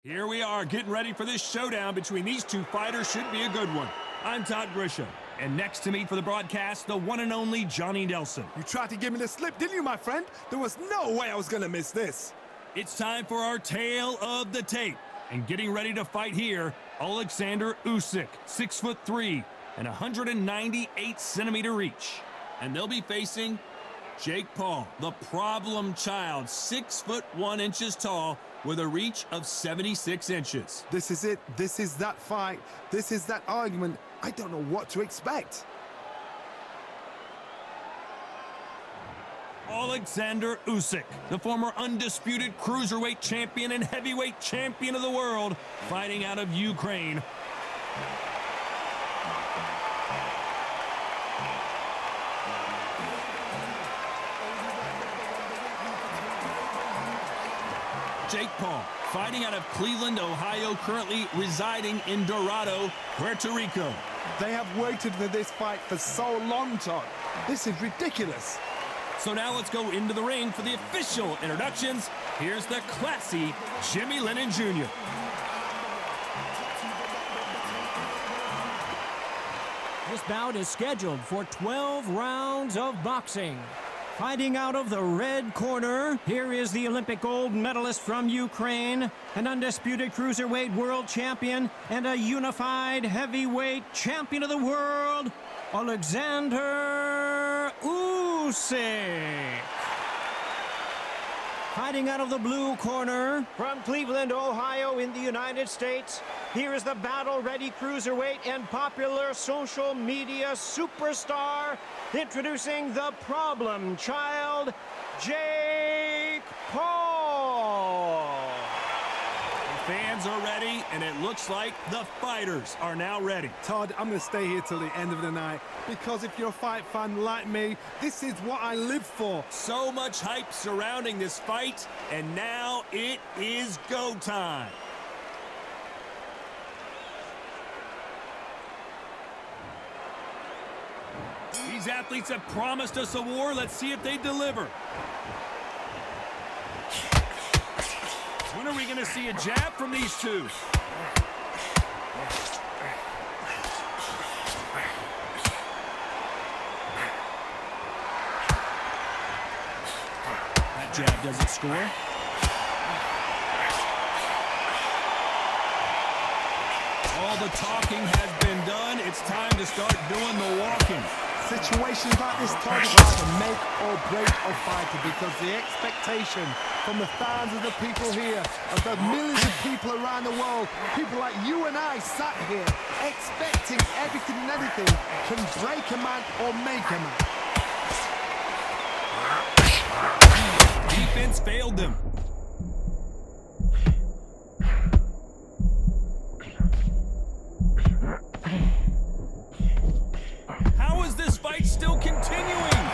Here we are, getting ready for this showdown between these two fighters. Should be a good one. I'm Todd Grisham, and next to me for the broadcast, the one and only Johnny Nelson. You tried to give me the slip, didn't you, my friend? There was no way I was gonna miss this. It's time for our tale of the tape. And getting ready to fight here, Oleksandr Usyk, 6'3" and 198 centimeter reach. And they'll be facing Jake Paul, the problem child, 6'1" tall, with a reach of 76 inches. This is it. This is that fight. This is that argument. I don't know what to expect. Oleksandr Usyk, the former undisputed cruiserweight champion and heavyweight champion of the world, fighting out of Ukraine. Jake Paul, fighting out of Cleveland, Ohio, currently residing in Dorado, Puerto Rico. They have waited for this fight for so long, Todd. This is ridiculous. So now let's go into the ring for the official introductions. Here's the classy Jimmy Lennon Jr. This bout is scheduled for 12 rounds of boxing. Fighting out of the red corner, here is the Olympic gold medalist from Ukraine, an undisputed cruiserweight world champion, and a unified heavyweight champion of the world, Oleksandr Usyk. Fighting out of the blue corner, from Cleveland, Ohio in the United States, here is the battle-ready cruiserweight and popular social media superstar, introducing the problem child, Jake Paul. The fans are ready, and it looks like the fighters are now ready. Todd, I'm gonna stay here till the end of the night, because if you're a fight fan like me, this is what I live for. So much hype surrounding this fight, and now it is go time. These athletes have promised us a war. Let's see if they deliver. When are we going to see a jab from these two? That jab doesn't score. All the talking has been done. It's time to start doing the walking. Situations like this, Todd, are to make or break a fighter, because the expectation from the fans of the people here, of the millions of people around the world, people like you and I sat here expecting everything and anything can break a man or make a man. Defense failed them. Still continuing.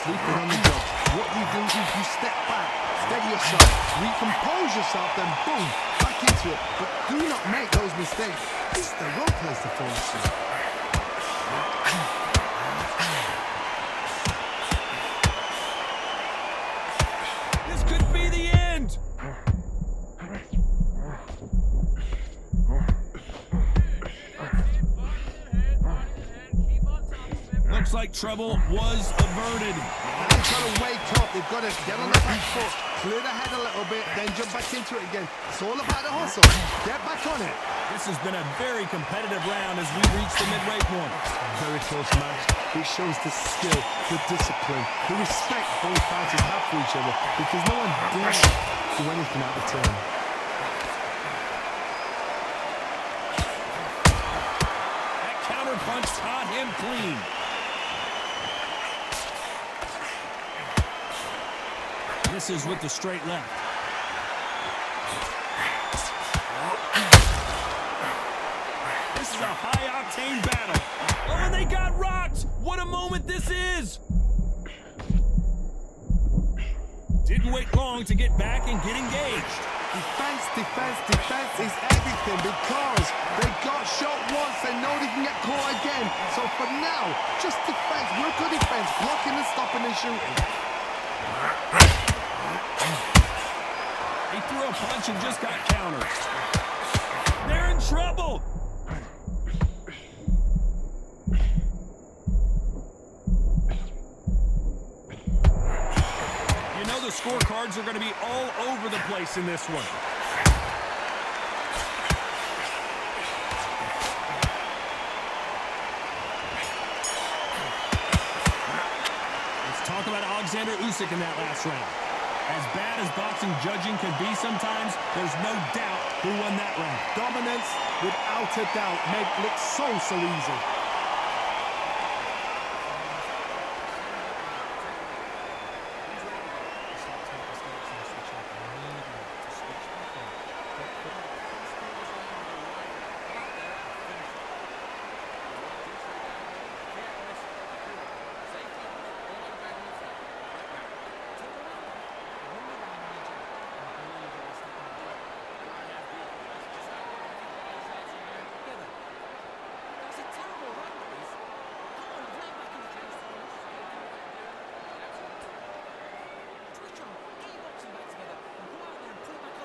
Sleeping on the job. What you do is you step back, steady yourself, recompose yourself, then boom, back into it. But do not make those mistakes. This is the wrong place to fall asleep. This could be the end. Looks like trouble was averted. They've got to wake up. They've got to get on the back foot, clear the head a little bit, then jump back into it again. It's all about the hustle. Get back on it. This has been a very competitive round as we reach the midway point. Very close match. It shows the skill, the discipline, the respect both fighters have for each other, because no one dares do anything out of turn. That counter punch caught him clean. This is with the straight left. This is a high-octane battle. Oh, and they got rocked! What a moment this is! Didn't wait long to get back and get engaged. Defense, defense, defense is everything, because they got shot once, they know they can get caught again. So for now, just defense, work on defense, blocking and stopping and shooting. He threw a punch and just got countered. They're in trouble. You know the scorecards are going to be all over the place in this one. Let's talk about Oleksandr Usyk in that last round. As bad as boxing judging can be sometimes, there's no doubt who won that round. Dominance, without a doubt, make it look so easy.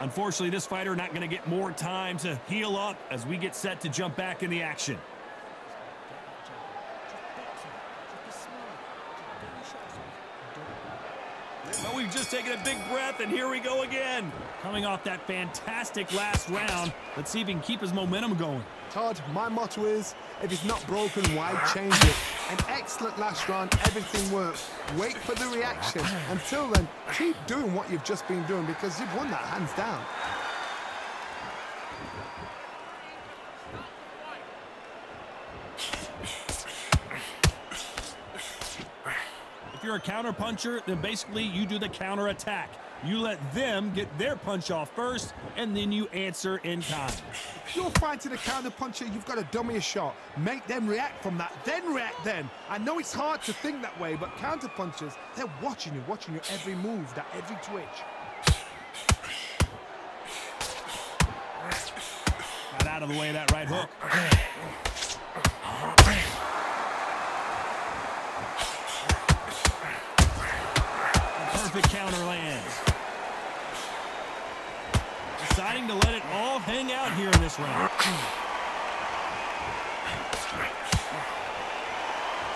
Unfortunately, this fighter not going to get more time to heal up as we get set to jump back in the action. Well, we've just taken a big breath, and here we go again. Coming off that fantastic last round, let's see if he can keep his momentum going. Todd, my motto is, if it's not broken, why change it? An excellent last round, everything works. Wait for the reaction. Until then, keep doing what you've just been doing because you've won that hands down. If you're a counter puncher, then basically you do the counter attack. You let them get their punch off first, and then you answer in kind. If you're fighting a counter puncher, you've got to dummy a shot. Make them react from that, then react then. I know it's hard to think that way, but counter punchers, they're watching your every move, that every twitch. Got out of the way of that right hook. Perfect counter lands. Deciding to let it all hang out here in this round.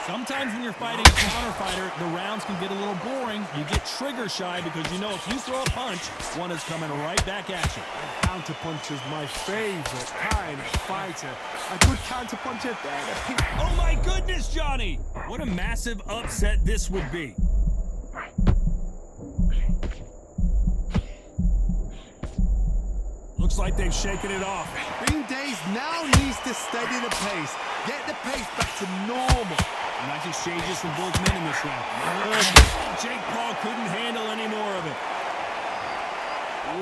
Sometimes when you're fighting a counter fighter, the rounds can get a little boring. You get trigger shy because you know if you throw a punch, one is coming right back at you. Counter puncher's my favorite kind of fighter. A good counter puncher, oh my goodness, Johnny! What a massive upset this would be. Looks like they've shaken it off. Bean Days now needs to steady the pace. Get the pace back to normal. Nice exchanges from both men in this round. Jake Paul couldn't handle any more of it.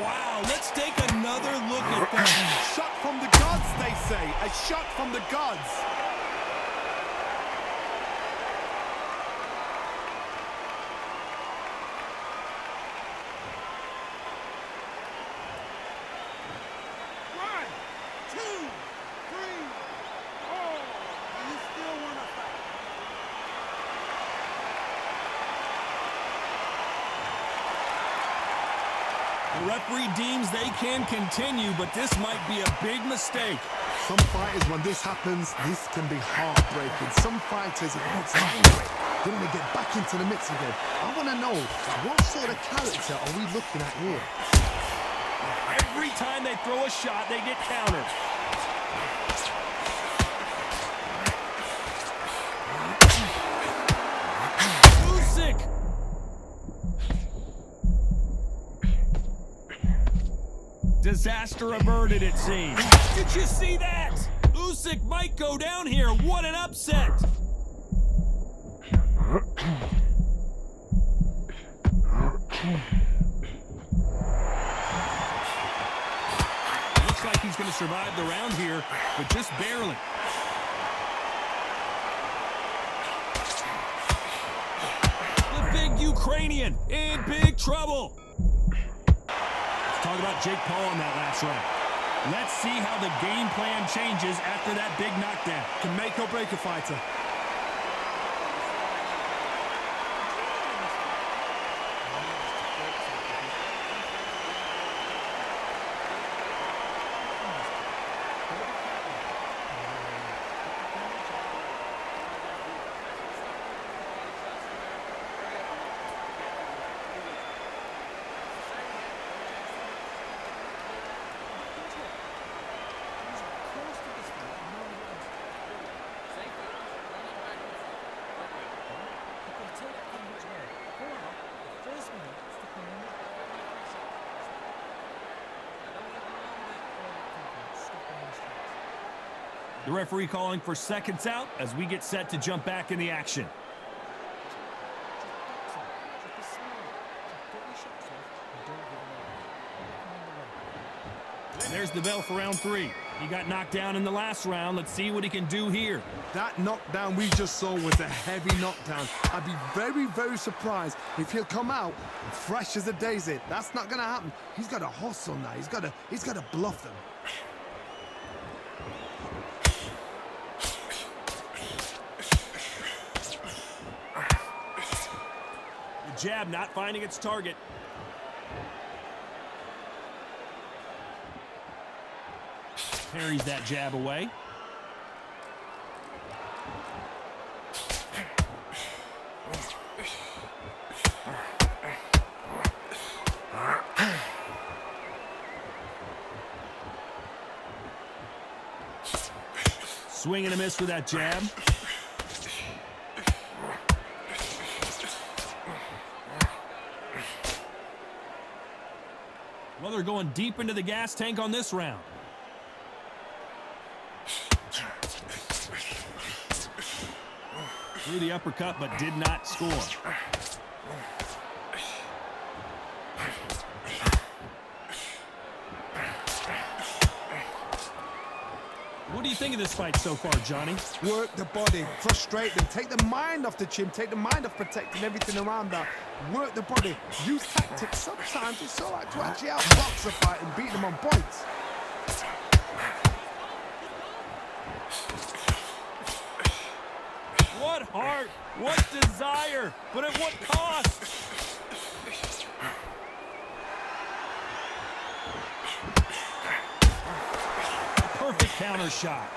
Wow, let's take another look at that. Shot from the gods, they say. A shot from the gods. The referee deems they can continue, but this might be a big mistake. Some fighters, when this happens, this can be heartbreaking. Some fighters, it gets angry. They want to get back into the mix again. I want to know, what sort of character are we looking at here? Every time they throw a shot, they get countered. Usyk! Disaster averted, it seems. Did you see that? Usyk might go down here. What an upset! Looks like he's going to survive the round here, but just barely. The big Ukrainian in big trouble. Talk about Jake Paul in that last round. Let's see how the game plan changes after that big knockdown. Can make or break a fighter. The referee calling for seconds out as we get set to jump back in the action. There's the bell for round 3. He got knocked down in the last round. Let's see what he can do here. That knockdown we just saw was a heavy knockdown. I'd be very, very surprised if he'll come out fresh as a daisy. That's not going to happen. He's got to hustle now. He's got to bluff them. The jab not finding its target. Parries that jab away. Swing and a miss with that jab. Well, they're going deep into the gas tank on this round. Threw the uppercut, but did not score. What do you think of this fight so far, Johnny? Work the body, frustrate them, take the mind off the chin, take the mind off protecting everything around that. Work the body, use tactics. Sometimes it's all right to actually outbox a fight and beat them on points. What heart, what desire, but at what cost? Perfect counter shot.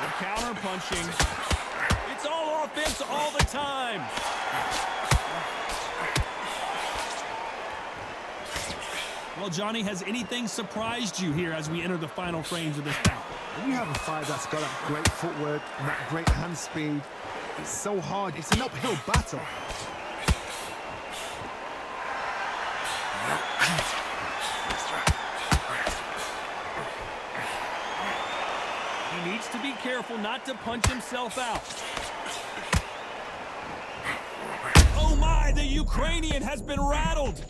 Good counter punching. It's all offense all the time. Well, Johnny, has anything surprised you here as we enter the final frames of this bout? When you have a fight that's got that great footwork and that great hand speed, it's so hard. It's an uphill battle. He needs to be careful not to punch himself out. Oh my, the Ukrainian has been rattled.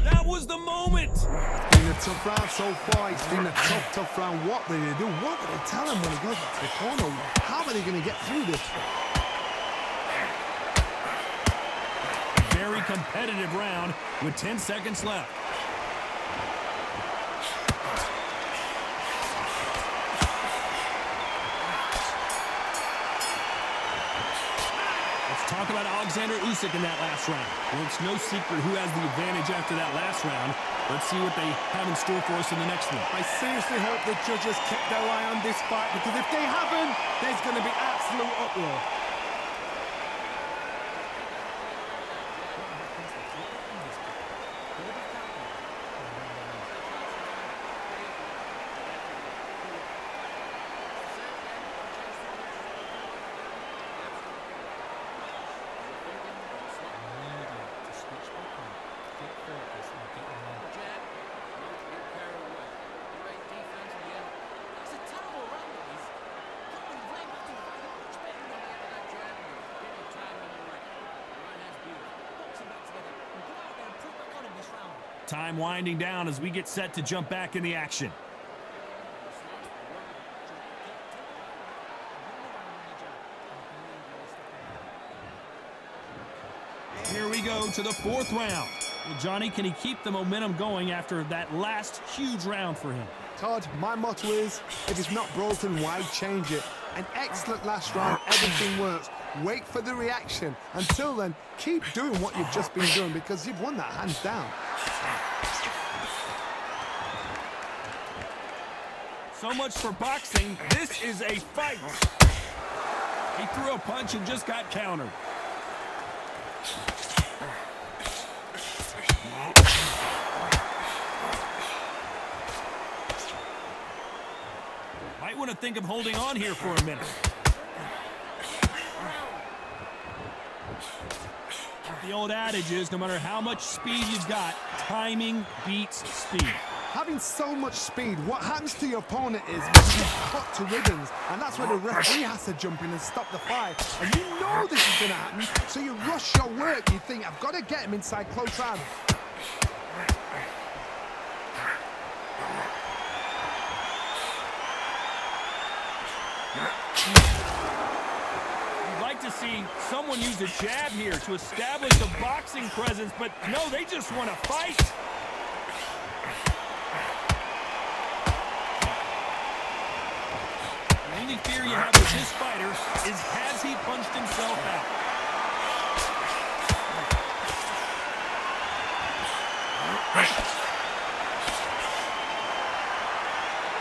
That was the moment. It's been a tough round so far. It's been a tough round. What do they do? What do they tell him when he goes back to the corner? How are they going to get through this? Very competitive round with 10 seconds left. Let's talk about Oleksandr Usyk in that last round. Well, it's no secret who has the advantage after that last round. Let's see what they have in store for us in the next one. I seriously hope the judges kept their eye on this fight, because if they haven't, there's going to be absolute uproar. Time winding down as we get set to jump back in the action. Here we go to the fourth round. Well, Johnny, can he keep the momentum going after that last huge round for him? Todd, my motto is, if it's not broken, why change it? An excellent last round, everything works. Wait for the reaction. Until then, keep doing what you've just been doing, because you've won that hands down. So much for boxing. This is a fight. He threw a punch and just got countered. Might want to think of holding on here for a minute. The old adage is, no matter how much speed you've got, timing beats speed. Having so much speed, what happens to your opponent is you cut to ribbons, and that's where the referee has to jump in and stop the fight. And you know this is going to happen, so you rush your work. You think, I've got to get him inside close hand. You'd like to see someone use a jab here to establish a boxing presence, but no, they just want to fight. The only fear you have with this fighter is, has he punched himself out?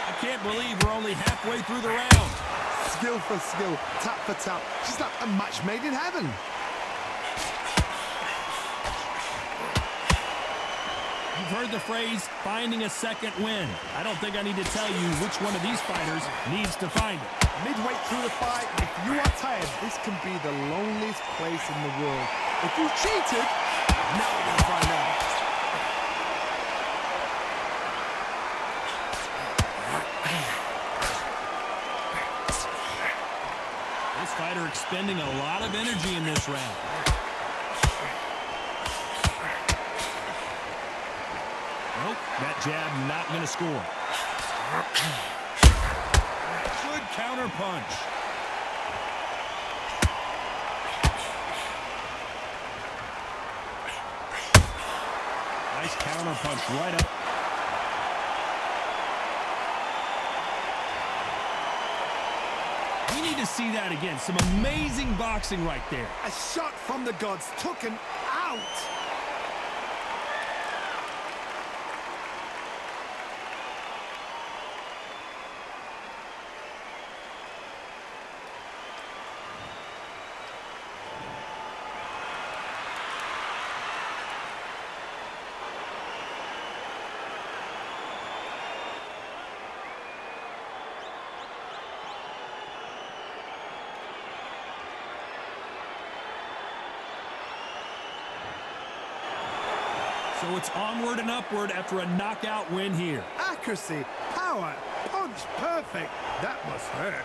I can't believe we're only halfway through the round. Skill for skill, tap for tap. Just like a match made in heaven. You've heard the phrase, finding a second win. I don't think I need to tell you which one of these fighters needs to find it. Midway through the fight, if you are tired, this can be the loneliest place in the world. If you cheated, now we're going to find out. This fighter expending a lot of energy in this round. Nope, that jab not going to score. Good counter punch. Nice counter punch right up. We need to see that again. Some amazing boxing right there. A shot from the gods took him out. So it's onward and upward after a knockout win here. Accuracy, power, punch, perfect. That must hurt.